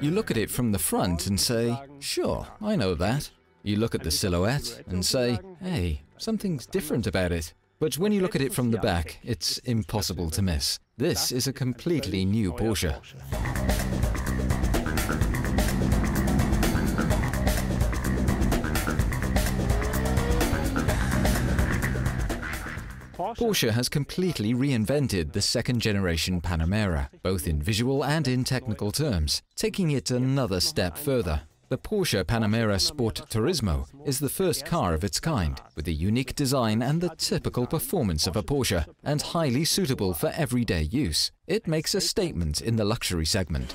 You look at it from the front and say, sure, I know that. You look at the silhouette and say, hey, something's different about it. But when you look at it from the back, it's impossible to miss. This is a completely new Porsche. Porsche has completely reinvented the second-generation Panamera, both in visual and in technical terms, taking it another step further. The Porsche Panamera Sport Turismo is the first car of its kind, with a unique design and the typical performance of a Porsche, and highly suitable for everyday use. It makes a statement in the luxury segment.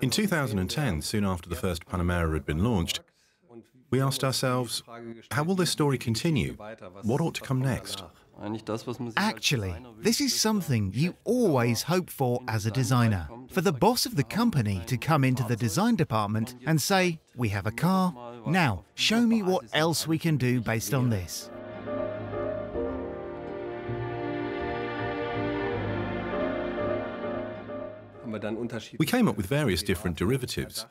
In 2010, soon after the first Panamera had been launched, we asked ourselves, how will this story continue? What ought to come next? Actually, this is something you always hope for as a designer. For the boss of the company to come into the design department and say, we have a car, now show me what else we can do based on this. We came up with various different derivatives,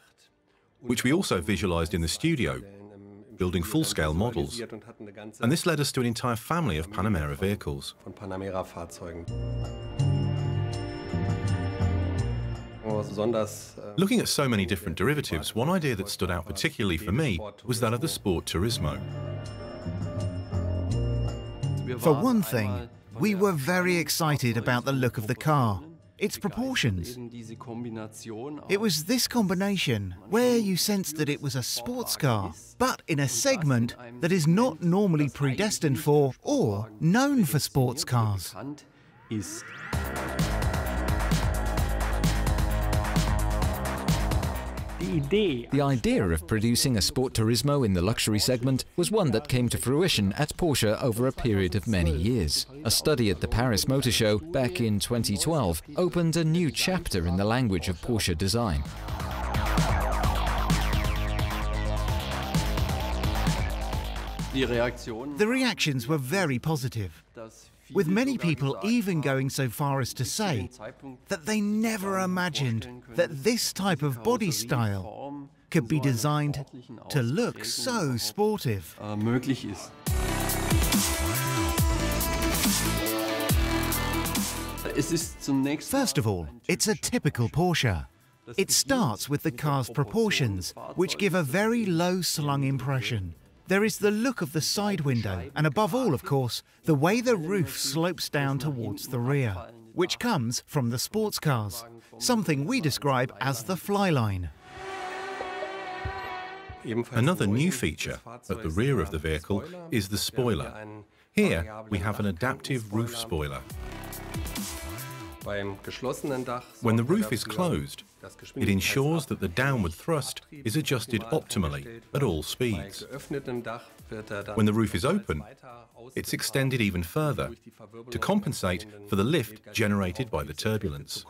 which we also visualized in the studio, building full-scale models, and this led us to an entire family of Panamera vehicles. Looking at so many different derivatives, one idea that stood out particularly for me was that of the Sport Turismo. For one thing, we were very excited about the look of the car. Its proportions. It was this combination where you sensed that it was a sports car, but in a segment that is not normally predestined for or known for sports cars. The idea of producing a Sport Turismo in the luxury segment was one that came to fruition at Porsche over a period of many years. A study at the Paris Motor Show back in 2012 opened a new chapter in the language of Porsche design. The reactions were very positive, with many people even going so far as to say that they never imagined that this type of body style could be designed to look so sportive. First of all, it's a typical Porsche. It starts with the car's proportions, which give a very low slung impression. There is the look of the side window, and above all, of course, the way the roof slopes down towards the rear, which comes from the sports cars, something we describe as the flyline. Another new feature at the rear of the vehicle is the spoiler. Here we have an adaptive roof spoiler. When the roof is closed, it ensures that the downward thrust is adjusted optimally at all speeds. When the roof is open, it's extended even further to compensate for the lift generated by the turbulence.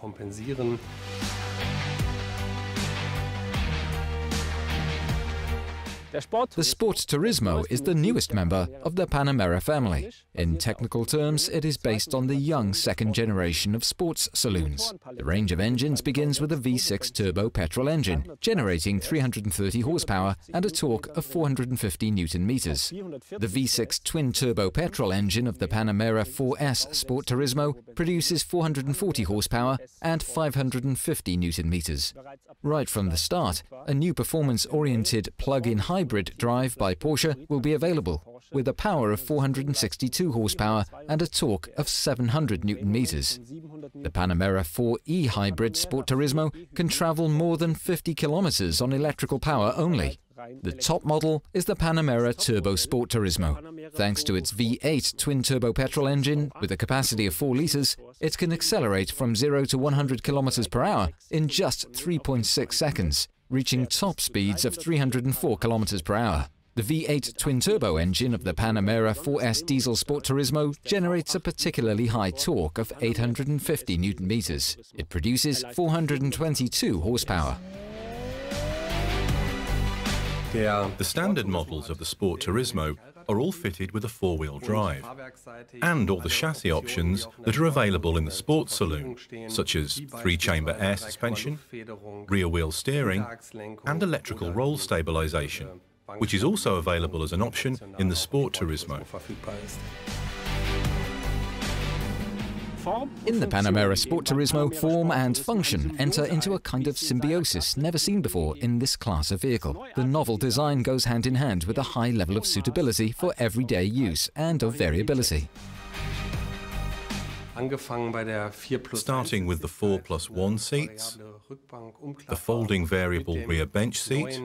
The Sport Turismo is the newest member of the Panamera family. In technical terms, it is based on the young second generation of sports saloons. The range of engines begins with a V6 turbo petrol engine, generating 330 horsepower and a torque of 450 Newton-meters. The V6 twin-turbo petrol engine of the Panamera 4S Sport Turismo produces 440 horsepower and 550 Newton-meters. Right from the start, a new performance-oriented plug-in hybrid drive by Porsche will be available, with a power of 462 horsepower and a torque of 700 Newton-meters. The Panamera 4 E-Hybrid Sport Turismo can travel more than 50 kilometers on electrical power only. The top model is the Panamera Turbo Sport Turismo. Thanks to its V8 twin-turbo petrol engine with a capacity of 4 liters, it can accelerate from 0 to 100 kilometers per hour in just 3.6 seconds, reaching top speeds of 304 kilometers per hour. The V8 twin-turbo engine of the Panamera 4S Diesel Sport Turismo generates a particularly high torque of 850 Newton-meters. It produces 422 horsepower. The standard models of the Sport Turismo are all fitted with a four-wheel drive, and all the chassis options that are available in the sports saloon, such as three-chamber air suspension, rear-wheel steering, and electrical roll stabilisation, which is also available as an option in the Sport Turismo. In the Panamera Sport Turismo, form and function enter into a kind of symbiosis never seen before in this class of vehicle. The novel design goes hand in hand with a high level of suitability for everyday use and of variability. Starting with the 4+1 seats, the folding variable rear bench seat,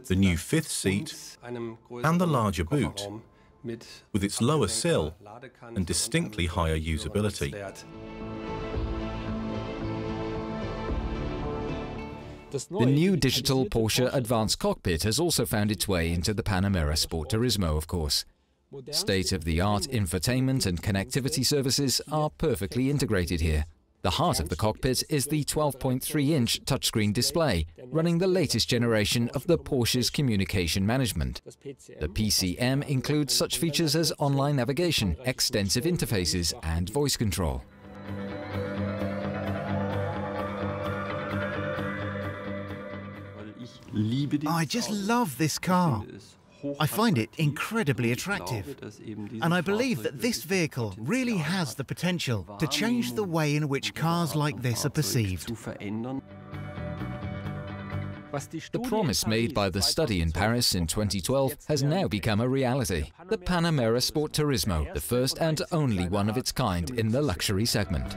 the new fifth seat, and the larger boot, with its lower sill and distinctly higher usability. The new digital Porsche Advanced Cockpit has also found its way into the Panamera Sport Turismo, of course. State-of-the-art infotainment and connectivity services are perfectly integrated here. The heart of the cockpit is the 12.3-inch touchscreen display, running the latest generation of the Porsche's communication management. The PCM includes such features as online navigation, extensive interfaces, and voice control. I just love this car. I find it incredibly attractive, and I believe that this vehicle really has the potential to change the way in which cars like this are perceived. The promise made by the study in Paris in 2012 has now become a reality. The Panamera Sport Turismo, the first and only one of its kind in the luxury segment.